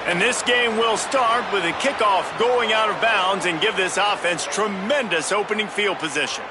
And this game will start with a kickoff going out of bounds and give this offense tremendous opening field position.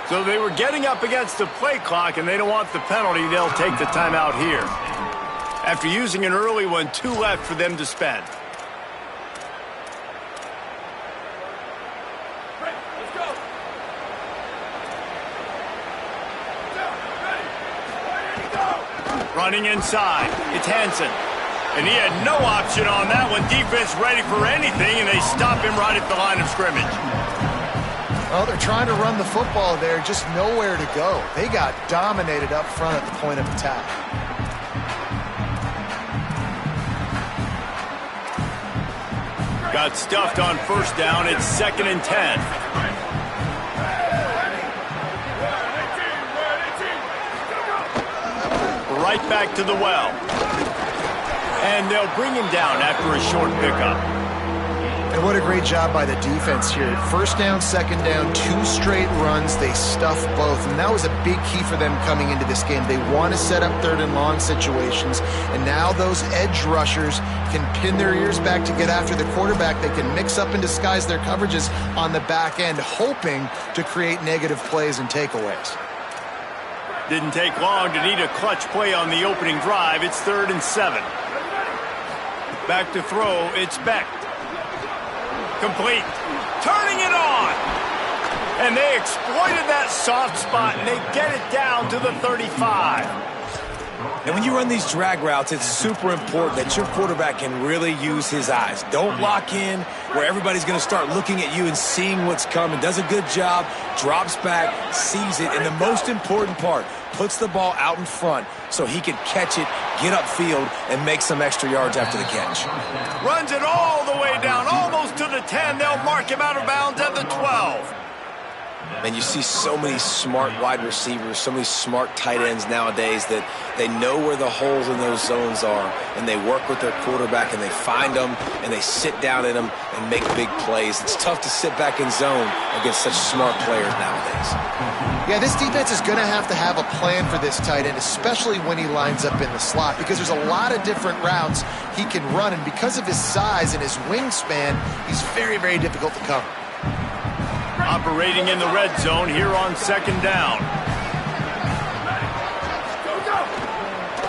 So they were getting up against the play clock, and they don't want the penalty. They'll take the timeout here. After using an early one, 2 left for them to spend. Running inside, it's Hansen. And he had no option on that one. Defense ready for anything, and they stop him right at the line of scrimmage. Well, they're trying to run the football there, just nowhere to go. They got dominated up front at the point of attack. Got stuffed on first down. It's 2nd and 10. Right back to the well. And they'll bring him down after a short pickup. And what a great job by the defense here. 1st down, 2nd down, 2 straight runs. They stuffed both, and that was a big key for them coming into this game. They want to set up 3rd and long situations, and now those edge rushers can pin their ears back to get after the quarterback. They can mix up and disguise their coverages on the back end, hoping to create negative plays and takeaways. Didn't take long to need a clutch play on the opening drive. It's 3rd and 7. Back to throw, it's Beck. Complete. Turning it on. And they exploited that soft spot, and they get it down to the 35. And when you run these drag routes, it's super important that your quarterback can really use his eyes. Don't lock in where everybody's going to start looking at you and seeing what's coming. Does a good job, drops back, sees it, and the most important part, puts the ball out in front so he can catch it, get upfield, and make some extra yards after the catch. Runs it all the way down, almost to the 10. They'll mark him out of bounds at the 12. And you see so many smart wide receivers, so many smart tight ends nowadays that they know where the holes in those zones are, and they work with their quarterback, and they find them, and they sit down in them and make big plays. It's tough to sit back in zone against such smart players nowadays. Yeah, this defense is going to have a plan for this tight end, especially when he lines up in the slot, because there's a lot of different routes he can run, and because of his size and his wingspan, he's very, very difficult to cover. Operating in the red zone here on 2nd down.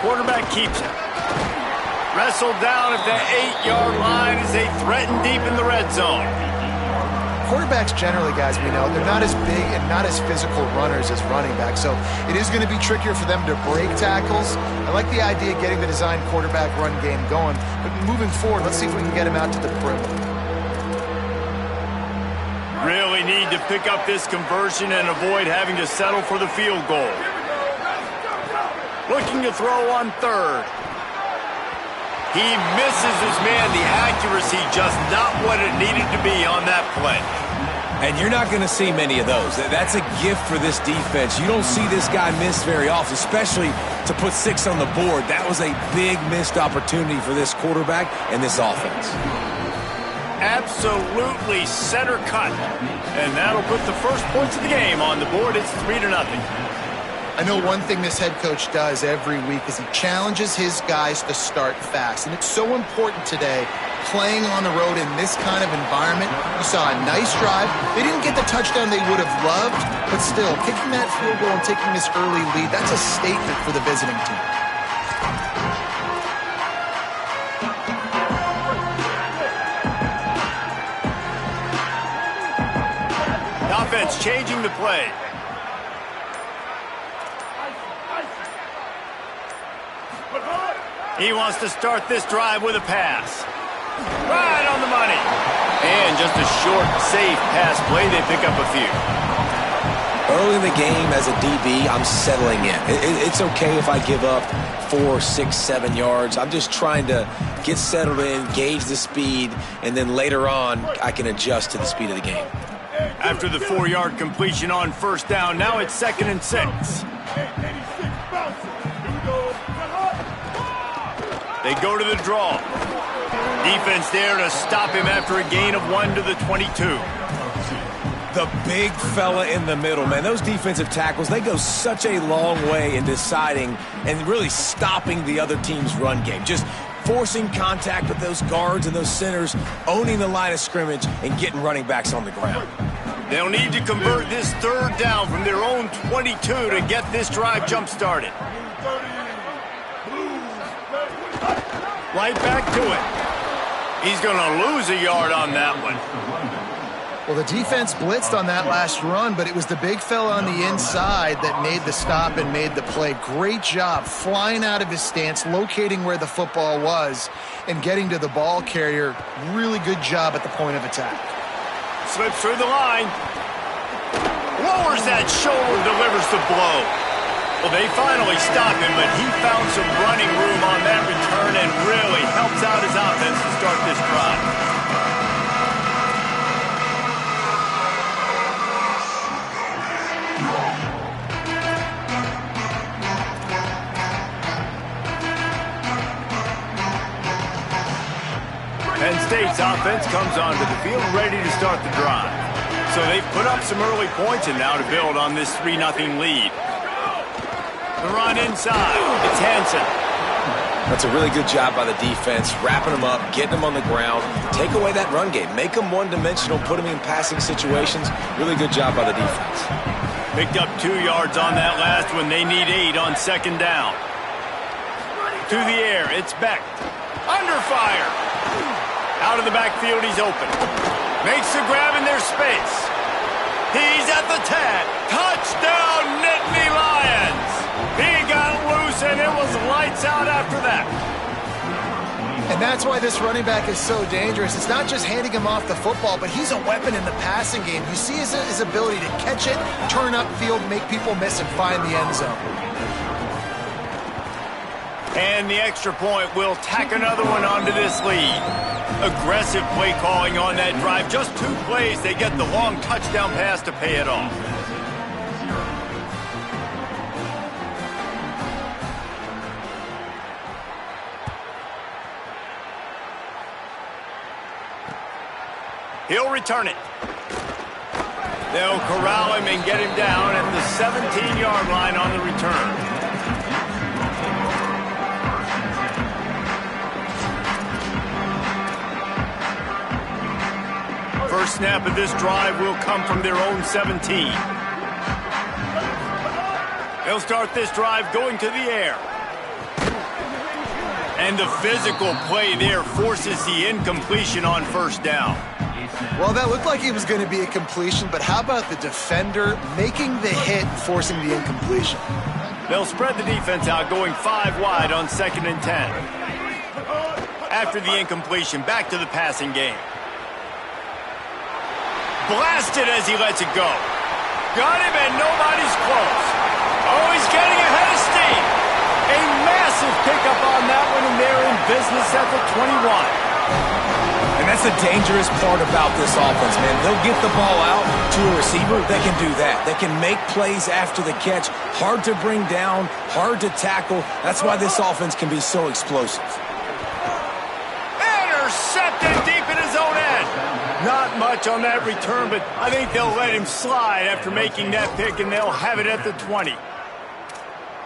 Quarterback keeps it. Wrestled down at the 8-yard line as they threaten deep in the red zone. Quarterbacks generally, guys, we know, they're not as big and not as physical runners as running backs, so it is going to be trickier for them to break tackles. I like the idea of getting the design quarterback run game going, but moving forward, let's see if we can get him out to the perimeter. Really need to pick up this conversion and avoid having to settle for the field goal. Looking to throw on 3rd. He misses his man. The accuracy just not what it needed to be on that play. And you're not going to see many of those. That's a gift for this defense. You don't see this guy miss very often, especially to put 6 on the board. That was a big missed opportunity for this quarterback and this offense. Absolutely center cut. And that'll put the first points of the game on the board. It's 3-0. I know one thing this head coach does every week is he challenges his guys to start fast. And it's so important today, playing on the road in this kind of environment. You saw a nice drive. They didn't get the touchdown they would have loved, but still, kicking that field goal and taking this early lead, that's a statement for the visiting team. Offense changing the play. He wants to start this drive with a pass. Right on the money. And just a short, safe pass play. They pick up a few. Early in the game as a DB, I'm settling in. It's okay if I give up 4, 6, 7 yards. I'm just trying to get settled in, gauge the speed, and then later on, I can adjust to the speed of the game. After the 4-yard completion on first down, now it's 2nd and 6. They go to the draw. Defense there to stop him after a gain of 1 to the 22. The big fella in the middle, man. Those defensive tackles, they go such a long way in deciding and really stopping the other team's run game. Just forcing contact with those guards and those centers, owning the line of scrimmage, and getting running backs on the ground. They'll need to convert this 3rd down from their own 22 to get this drive jump-started. Right back to it. He's going to lose a yard on that one. Well, the defense blitzed on that last run, but it was the big fella on the inside that made the stop and made the play. Great job flying out of his stance, locating where the football was, and getting to the ball carrier. Really good job at the point of attack. Slips through the line. Lowers that shoulder, delivers the blow. Well, they finally stop him, but he found some running room on that return and really helps out his offense to start this drive. Penn State's offense comes onto the field ready to start the drive. So they've put up some early points and now to build on this 3-0 lead. The run inside. It's Hansen. That's a really good job by the defense, wrapping them up, getting them on the ground, take away that run game, make them one-dimensional, put them in passing situations. Really good job by the defense. Picked up 2 yards on that last one. They need 8 on 2nd down. To the air, it's Beck. Under fire. Out of the backfield, he's open. Makes the grab in their space. He's at the tag. Touchdown, Nittany Lions. He got loose, and it was lights out after that. And that's why this running back is so dangerous. It's not just handing him off the football, but he's a weapon in the passing game. You see his ability to catch it, turn upfield, make people miss, and find the end zone. And the extra point will tack another one onto this lead. Aggressive play calling on that drive. Just 2 plays, they get the long touchdown pass to pay it off. He'll return it. They'll corral him and get him down at the 17-yard line on the return. First snap of this drive will come from their own 17. They'll start this drive going to the air. And the physical play there forces the incompletion on first down. Well, that looked like it was going to be a completion, but how about the defender making the hit and forcing the incompletion? They'll spread the defense out, going 5 wide on 2nd and 10. After the incompletion, back to the passing game. Blasted as he lets it go. Got him and nobody's close. Oh, he's getting ahead of steam. A massive pickup on that one, and they're in business at the 21. And that's the dangerous part about this offense, man. They'll get the ball out to a receiver. They can do that. They can make plays after the catch. Hard to bring down, hard to tackle. That's why this offense can be so explosive. Intercepted deep in his own end. Not much on that return, but I think they'll let him slide after making that pick, and they'll have it at the 20.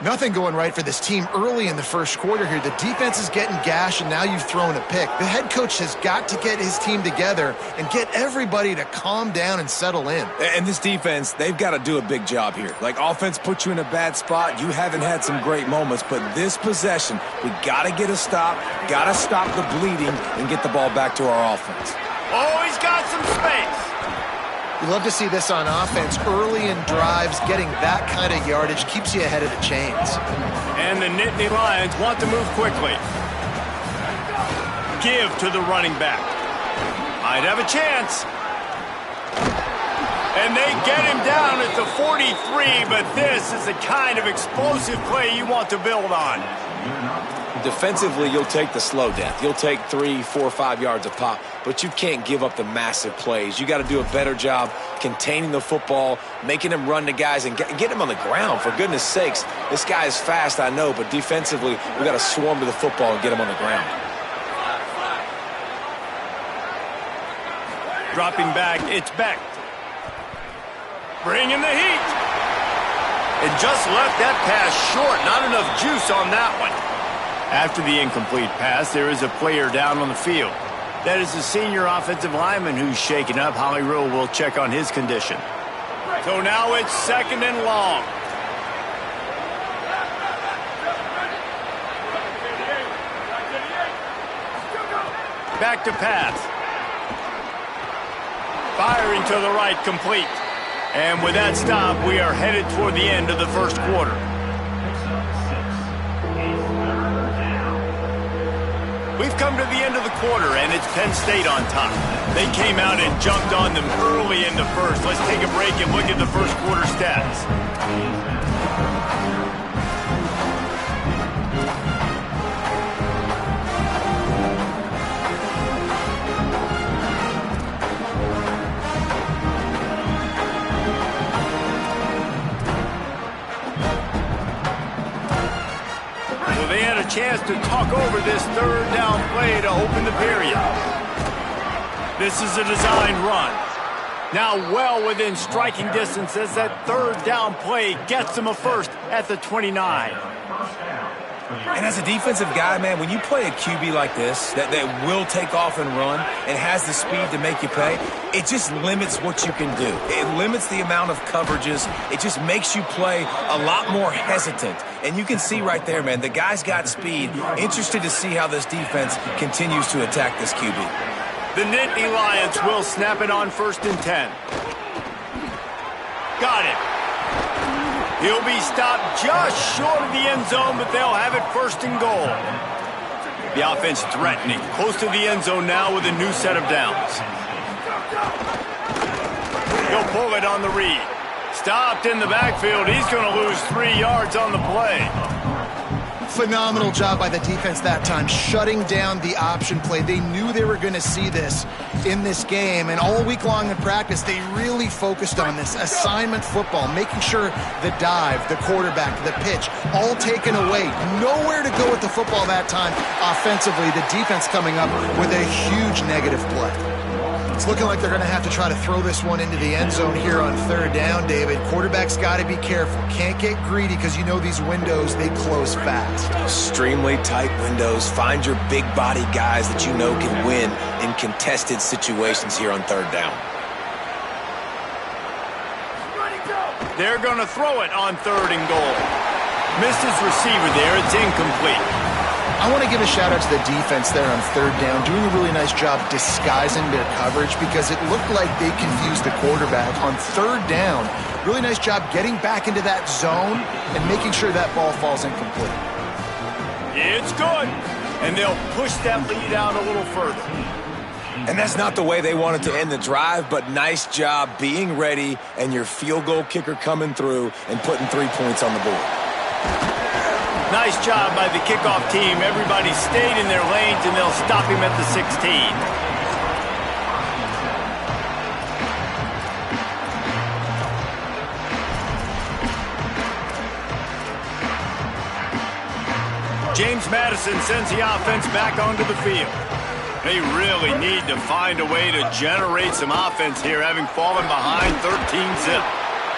Nothing going right for this team early in the first quarter here. The defense is getting gashed, and now you've thrown a pick. The head coach has got to get his team together and get everybody to calm down and settle in. And this defense, they've got to do a big job here. Like, offense puts you in a bad spot. You haven't had some great moments, but this possession, we got to get a stop, got to stop the bleeding, and get the ball back to our offense. Oh, he's got some space. You love to see this on offense. Early in drives, getting that kind of yardage keeps you ahead of the chains. And the Nittany Lions want to move quickly. Give to the running back. Might have a chance. And they get him down at the 43, but this is the kind of explosive play you want to build on. Defensively, you'll take the slow death. You'll take 3, 4, 5 yards a pop, but you can't give up the massive plays. You got to do a better job containing the football, making him run to guys, and get him on the ground. For goodness sakes, this guy is fast, I know, but defensively, we got to swarm to the football and get him on the ground. Dropping back, it's Beck. Bringing the heat. And just left that pass short. Not enough juice on that one. After the incomplete pass, there is a player down on the field. That is the senior offensive lineman who's shaken up. Holly Rowe will check on his condition. So now it's 2nd and long. Back to pass. Firing to the right, complete. And with that stop, we are headed toward the end of the first quarter. We've come to the end of the quarter, and it's Penn State on top. They came out and jumped on them early in the first. Let's take a break and look at the first quarter stats. They had a chance to talk over this 3rd down play to open the period. This is a designed run. Now well within striking distance as that 3rd down play gets them a first at the 29. And as a defensive guy, man, when you play a QB like this that will take off and run and has the speed to make you pay, it just limits what you can do. It limits the amount of coverages. It just makes you play a lot more hesitant. And you can see right there, man, the guy's got speed. Interested to see how this defense continues to attack this QB. The Nittany Lions will snap it on 1st and 10. Got it. He'll be stopped just short of the end zone, but they'll have it 1st and goal. The offense threatening, close to the end zone now with a new set of downs. He'll pull it on the read. Stopped in the backfield. He's going to lose 3 yards on the play. Phenomenal job by the defense that time, shutting down the option play. They knew they were going to see this in this game, and all week long in practice, they really focused on this assignment football, making sure the dive, the quarterback, the pitch, all taken away. Nowhere to go with the football that time offensively. The defense coming up with a huge negative play. It's looking like they're going to have to try to throw this one into the end zone here on 3rd down, David. Quarterback's got to be careful. Can't get greedy because you know these windows, they close fast. Extremely tight windows. Find your big body guys that you know can win in contested situations here on 3rd down. They're going to throw it on 3rd and goal. Missed his receiver there. It's incomplete. I want to give a shout out to the defense there on 3rd down, doing a really nice job disguising their coverage because it looked like they confused the quarterback on 3rd down. Really nice job getting back into that zone and making sure that ball falls incomplete. It's good. And they'll push that lead out a little further. And that's not the way they wanted to end the drive, but nice job being ready and your field goal kicker coming through and putting 3 points on the board. Nice job by the kickoff team. Everybody stayed in their lanes, and they'll stop him at the 16. James Madison sends the offense back onto the field. They really need to find a way to generate some offense here, having fallen behind 13-zip.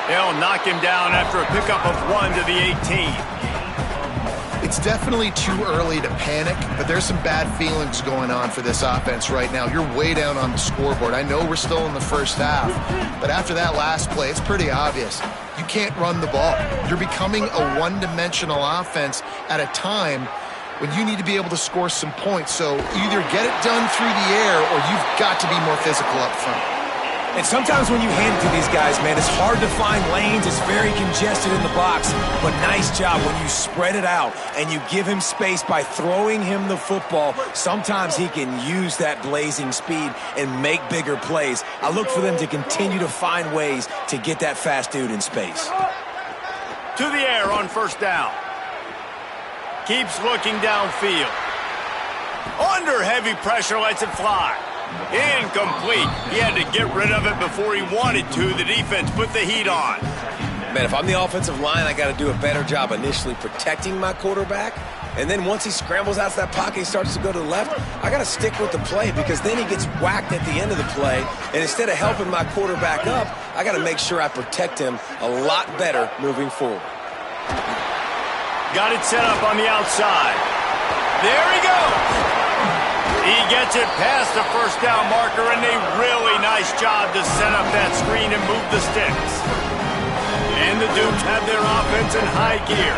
They'll knock him down after a pickup of 1 to the 18. It's definitely too early to panic, but there's some bad feelings going on for this offense right now. You're way down on the scoreboard. I know we're still in the first half, but after that last play, it's pretty obvious. You can't run the ball. You're becoming a one-dimensional offense at a time when you need to be able to score some points. So either get it done through the air or you've got to be more physical up front. And sometimes when you hand it to these guys, man, it's hard to find lanes. It's very congested in the box. But nice job when you spread it out and you give him space by throwing him the football. Sometimes he can use that blazing speed and make bigger plays. I look for them to continue to find ways to get that fast dude in space. To the air on first down. Keeps looking downfield. Under heavy pressure, lets it fly. Incomplete. He had to get rid of it before he wanted to. The defense put the heat on. Man, if I'm the offensive line, I got to do a better job initially protecting my quarterback. And then once he scrambles out of that pocket, he starts to go to the left, I got to stick with the play because then he gets whacked at the end of the play. And instead of helping my quarterback up, I got to make sure I protect him a lot better moving forward. Got it set up on the outside. There he goes. He gets it past the first down marker, and a really nice job to set up that screen and move the sticks. And the Dukes have their offense in high gear.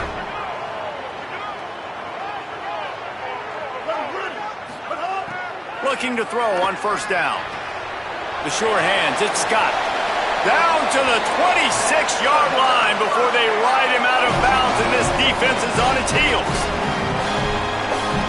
Looking to throw on first down. The sure hands, it's Scott. Down to the 26-yard line before they ride him out of bounds, and this defense is on its heels.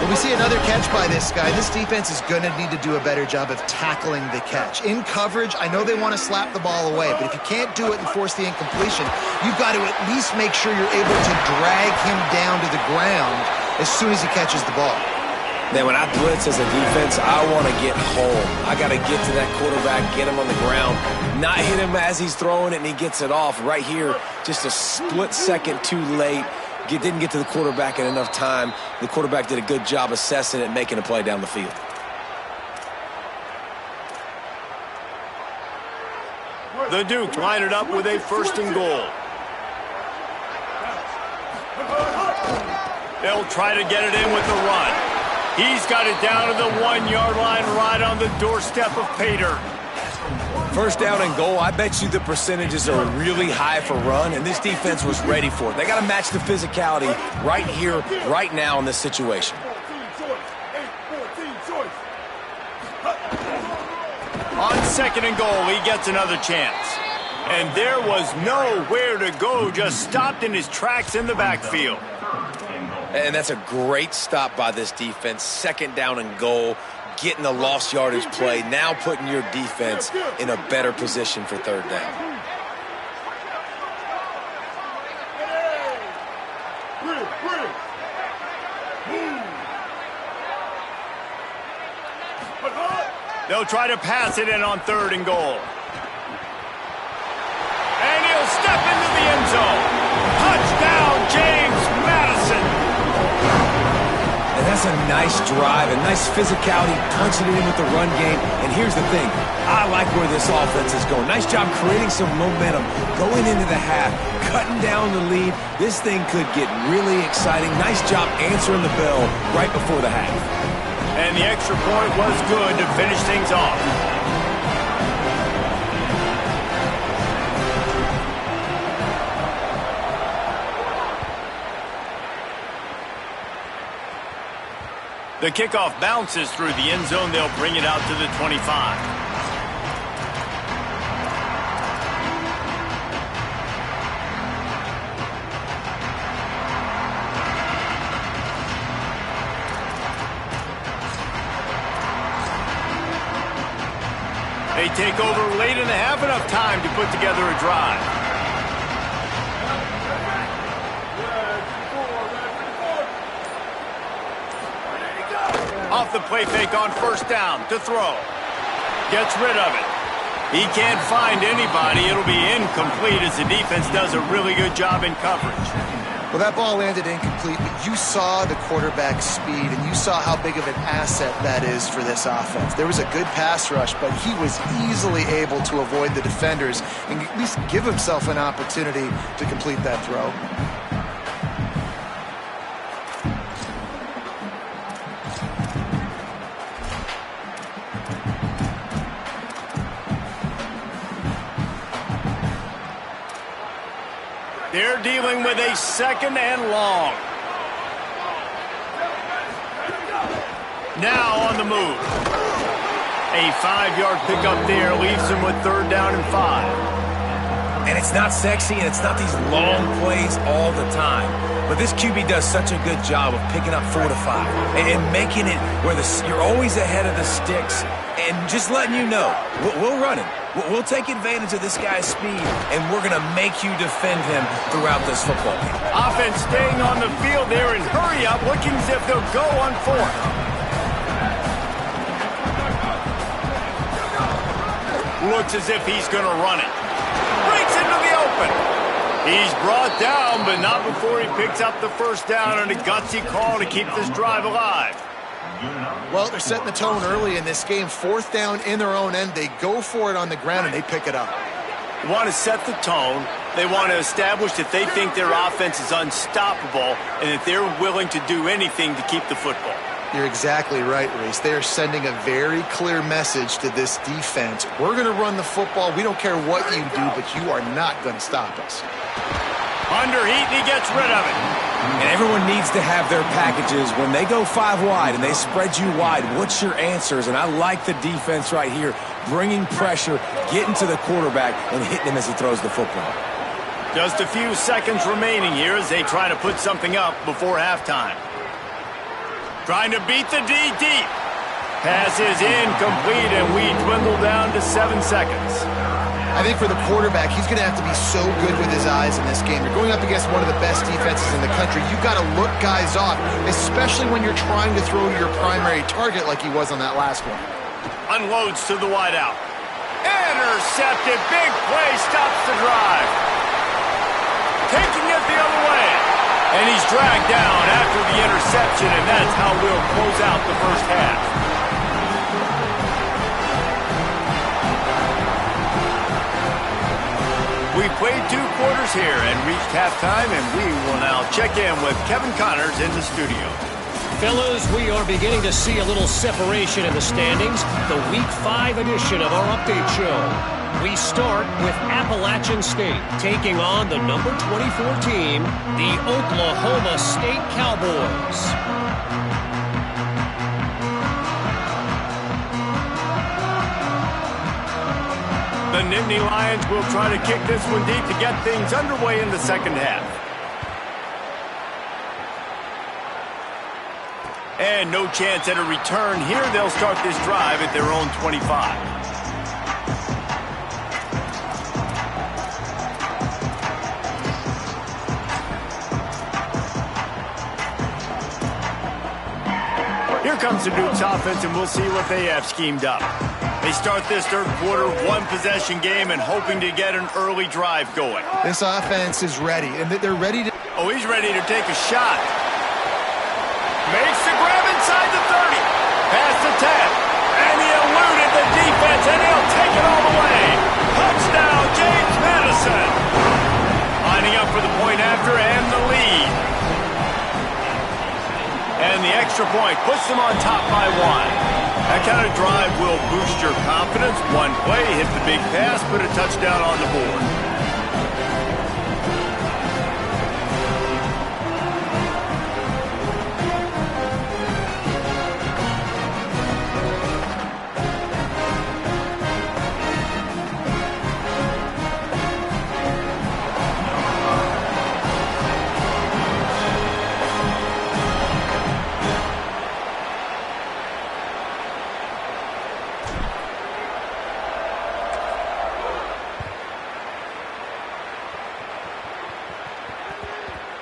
When we see another catch by this guy, this defense is going to need to do a better job of tackling the catch. In coverage, I know they want to slap the ball away, but if you can't do it and force the incompletion, you've got to at least make sure you're able to drag him down to the ground as soon as he catches the ball. Man, when I blitz as a defense, I want to get home. I got to get to that quarterback, get him on the ground, not hit him as he's throwing it and he gets it off. Right here, just a split second too late. Didn't get to the quarterback in enough time. The quarterback did a good job assessing it and making a play down the field. The Dukes line it up with a first and goal. They'll try to get it in with the run. He's got it down to the 1-yard line right on the doorstep of Pater. First down and goal, I bet you the percentages are really high for run, and this defense was ready for it. They got to match the physicality right here, right now in this situation. On second and goal, he gets another chance. And there was nowhere to go, just stopped in his tracks in the backfield. And that's a great stop by this defense. Second down and goal. Getting a lost yardage play, now putting your defense in a better position for third down. They'll try to pass it in on third and goal. And he'll step into the end zone. Touchdown, James Madison. And that's a nice drive, a nice physicality, punching it in with the run game. And here's the thing, I like where this offense is going. Nice job creating some momentum, going into the half, cutting down the lead. This thing could get really exciting. Nice job answering the bell right before the half. And the extra point was good to finish things off. The kickoff bounces through the end zone. They'll bring it out to the 25. They take over late in the half, enough time to put together a drive. Off the play fake on first down to throw. Gets rid of it. He can't find anybody. It'll be incomplete as the defense does a really good job in coverage. Well, that ball landed incomplete, but you saw the quarterback's speed, and you saw how big of an asset that is for this offense. There was a good pass rush, but he was easily able to avoid the defenders and at least give himself an opportunity to complete that throw. They're dealing with a 2nd and long. Now on the move. A 5-yard pickup there leaves them with 3rd down and 5. And it's not sexy, and it's not these long plays all the time. But this QB does such a good job of picking up 4 to 5 and making it where you're always ahead of the sticks and just letting you know, we'll run him. We'll take advantage of this guy's speed, and we're going to make you defend him throughout this football game. Offense staying on the field there and hurry up, looking as if they'll go on 4th. Looks as if he's going to run it. Breaks into the open. He's brought down, but not before he picks up the 1st down and a gutsy call to keep this drive alive. Well, they're setting the tone early in this game. 4th down in their own end. They go for it on the ground, and they pick it up. They want to set the tone. They want to establish that they think their offense is unstoppable and that they're willing to do anything to keep the football. You're exactly right, Reese. They are sending a very clear message to this defense. We're going to run the football. We don't care what you do, but you are not going to stop us. Under heat, and he gets rid of it. And everyone needs to have their packages. When they go 5 wide and they spread you wide, what's your answers? And I like the defense right here, bringing pressure, getting to the quarterback, and hitting him as he throws the football. Just a few seconds remaining here as they try to put something up before halftime. Trying to beat the D deep. Pass is incomplete, and we dwindle down to 7 seconds. I think for the quarterback, he's going to have to be so good with his eyes in this game. You're going up against one of the best defenses in the country. You've got to look guys off, especially when you're trying to throw to your primary target like he was on that last one. Unloads to the wideout. Intercepted. Big play stops the drive. Taking it the other way. And he's dragged down after the interception, and that's how we'll close out the 1st half. We played 2 quarters here and reached halftime, and we will now check in with Kevin Connors in the studio. Fellas, we are beginning to see a little separation in the standings. The Week 5 edition of our update show. We start with Appalachian State taking on the number 24 team, the Oklahoma State Cowboys. The Nittany Lions will try to kick this one deep to get things underway in the 2nd half. And no chance at a return here. They'll start this drive at their own 25. Here comes the Duke's offense, and we'll see what they have schemed up. They start this 3rd quarter, 1-possession game, and hoping to get an early drive going. This offense is ready, and they're ready to... Oh, he's ready to take a shot. Makes the grab inside the 30. Past the 10. And he eluded the defense, and he'll take it all the way. Touchdown, James Madison. Lining up for the point after and the lead. And the extra point puts them on top by 1. That kind of drive will boost your confidence. One play, hit the big pass, put a touchdown on the board.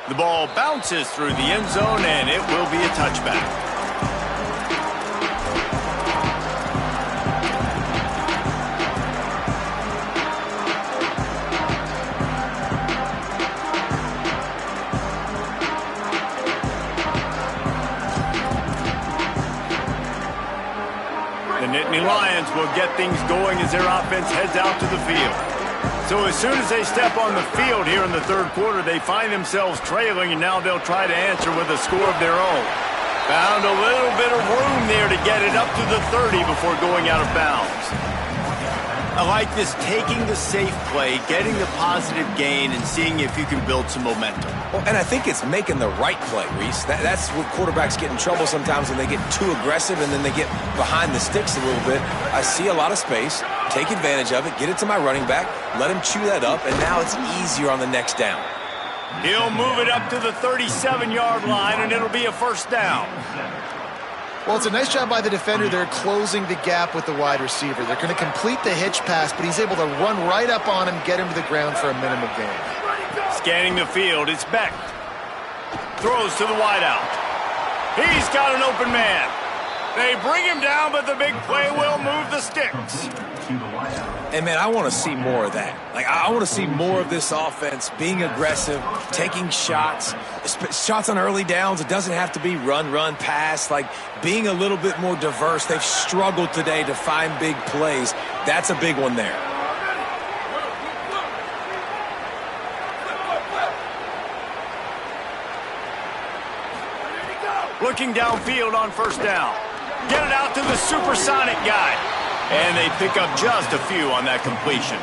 The ball bounces through the end zone, and it will be a touchback. Lions will get things going as their offense heads out to the field. So as soon as they step on the field here in the third quarter, they find themselves trailing, and now they'll try to answer with a score of their own. Found a little bit of room there to get it up to the 30 before going out of bounds. I like this, taking the safe play, getting the positive gain, and seeing if you can build some momentum. Well, and I think it's making the right play, Reese. That's what quarterbacks get in trouble sometimes when they get too aggressive and then they get behind the sticks a little bit. I see a lot of space, take advantage of it, get it to my running back, let him chew that up, and now it's easier on the next down. He'll move it up to the 37-yard line, and it'll be a first down. Well, it's a nice job by the defender. They're closing the gap with the wide receiver. They're going to complete the hitch pass, but he's able to run right up on him, get him to the ground for a minimal gain. Scanning the field, it's Beck. Throws to the wideout. He's got an open man. They bring him down, but the big play will move the sticks. And, man, I want to see more of that. Like, I want to see more of this offense being aggressive, taking shots, shots on early downs. It doesn't have to be run, pass. Like, being a little bit more diverse. They've struggled today to find big plays. That's a big one there. Looking downfield on first down. Get it out to the supersonic guy. And they pick up just a few on that completion.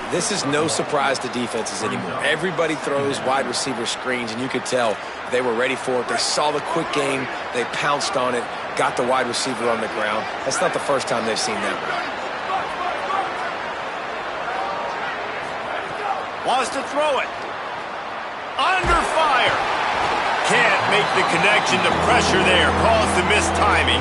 This is no surprise to defenses anymore. Everybody throws wide receiver screens, and you could tell they were ready for it. They saw the quick game. They pounced on it, got the wide receiver on the ground. That's not the first time they've seen that route. Wants to throw it. Under fire. Can't make the connection. The pressure there caused the missed timing.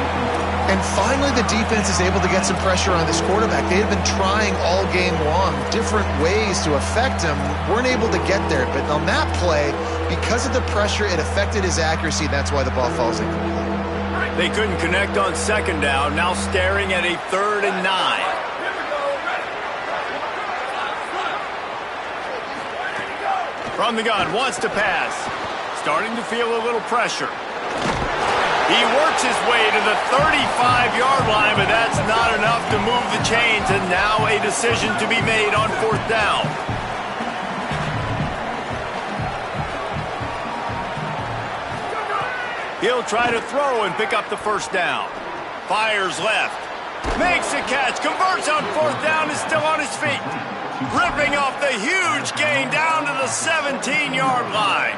And finally, the defense is able to get some pressure on this quarterback. They had been trying all game long, different ways to affect him, weren't able to get there. But on that play, because of the pressure, it affected his accuracy. That's why the ball falls incomplete. They couldn't connect on second down, now staring at a 3rd and 9. From the gun, wants to pass. Starting to feel a little pressure. He works his way to the 35-yard line, but that's not enough to move the chains, and now a decision to be made on 4th down. He'll try to throw and pick up the first down. Fires left. Makes a catch. Converts on 4th down, is still on his feet. Ripping off the huge gain down to the 17-yard line.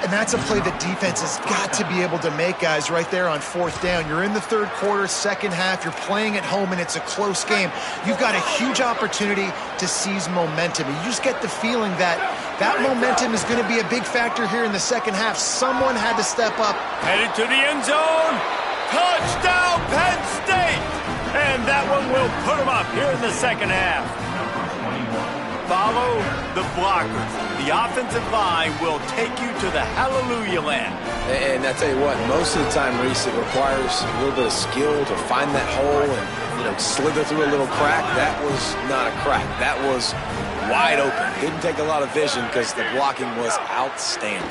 And that's a play that defense has got to be able to make, guys, right there on 4th down. You're in the third quarter, second half. You're playing at home, and it's a close game. You've got a huge opportunity to seize momentum. You just get the feeling that that momentum is going to be a big factor here in the second half. Someone had to step up. Headed to the end zone. Touchdown, Penn State! And that one will put them up here in the second half. Follow the blockers. The offensive line will take you to the hallelujah land. And I tell you what, most of the time, Reese, it requires a little bit of skill to find that hole and, slither through a little crack. That was not a crack. That was wide open. Didn't take a lot of vision because the blocking was outstanding.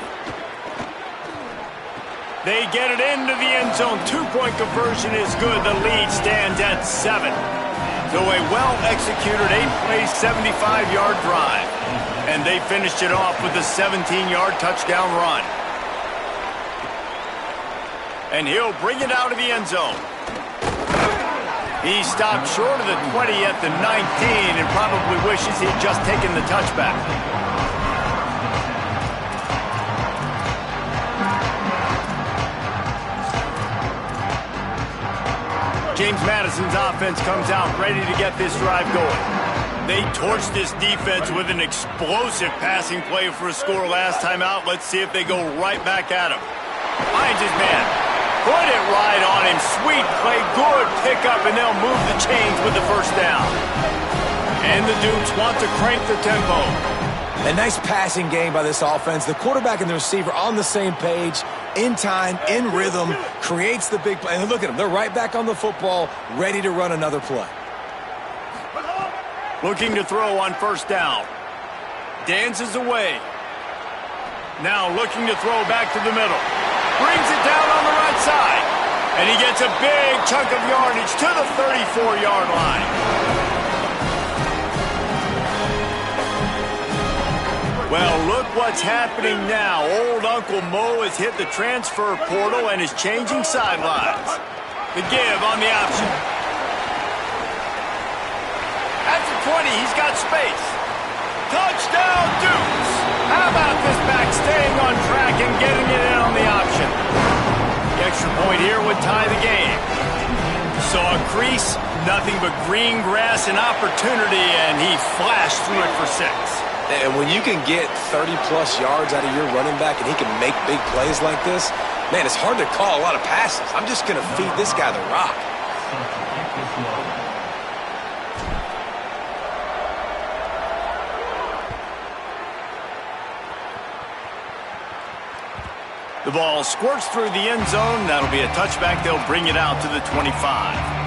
They get it into the end zone. 2-point conversion is good. The lead stands at 7. So a well-executed 8-play, 75-yard drive. And they finished it off with a 17-yard touchdown run. And he'll bring it out of the end zone. He stopped short of the 20 at the 19 and probably wishes he had just taken the touchback. James Madison's offense comes out ready to get this drive going. They torched this defense with an explosive passing play for a score last time out. Let's see if they go right back at him. Finds his man. Put it right on him. Sweet play. Good pickup, and they'll move the chains with the first down. And the Dukes want to crank the tempo. A nice passing game by this offense. The quarterback and the receiver on the same page, in time, in rhythm, creates the big play. And look at them. They're right back on the football, ready to run another play. Looking to throw on first down. Dances away. Now looking to throw back to the middle. Brings it down on the right side. And he gets a big chunk of yardage to the 34-yard line. Well, look what's happening now. Old Uncle Mo has hit the transfer portal and is changing sidelines. The give on the option. At the 20, he's got space. Touchdown, Dukes! How about this back staying on track and getting it in on the option? The extra point here would tie the game. Saw a crease, nothing but green grass and opportunity, and he flashed through it for 6. And when you can get 30-plus yards out of your running back and he can make big plays like this, man, it's hard to call a lot of passes. I'm just going to feed this guy the rock. The ball squirts through the end zone. That'll be a touchback. They'll bring it out to the 25.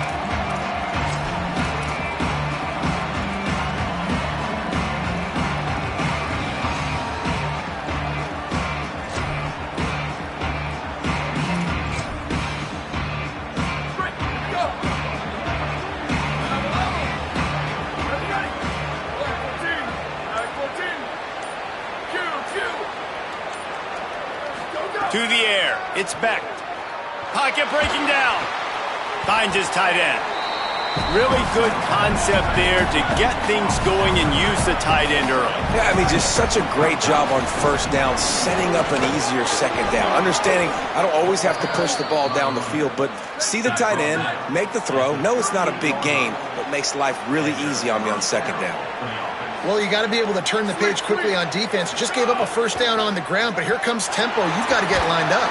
To the air. It's Beck. Pocket breaking down. Finds his tight end. Really good concept there to get things going and use the tight end early. Yeah, I mean, just such a great job on first down, setting up an easier second down. Understanding I don't always have to push the ball down the field, but see the tight end, make the throw. No, it's not a big gain, but makes life really easy on me on second down. Well, you got to be able to turn the page quickly on defense. Just gave up a first down on the ground, but here comes tempo. You've got to get lined up.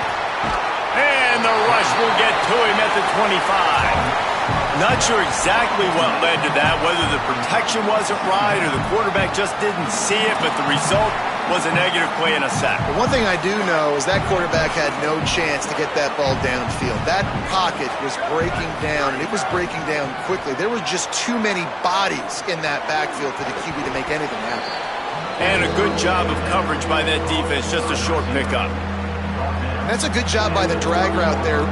And the rush will get to him at the 25. Not sure exactly what led to that, whether the protection wasn't right or the quarterback just didn't see it, but the result was a negative play and a sack. But one thing I do know is that quarterback had no chance to get that ball downfield. That pocket was breaking down, and it was breaking down quickly. There were just too many bodies in that backfield for the QB to make anything happen. And a good job of coverage by that defense, just a short pickup. That's a good job by the drag route there.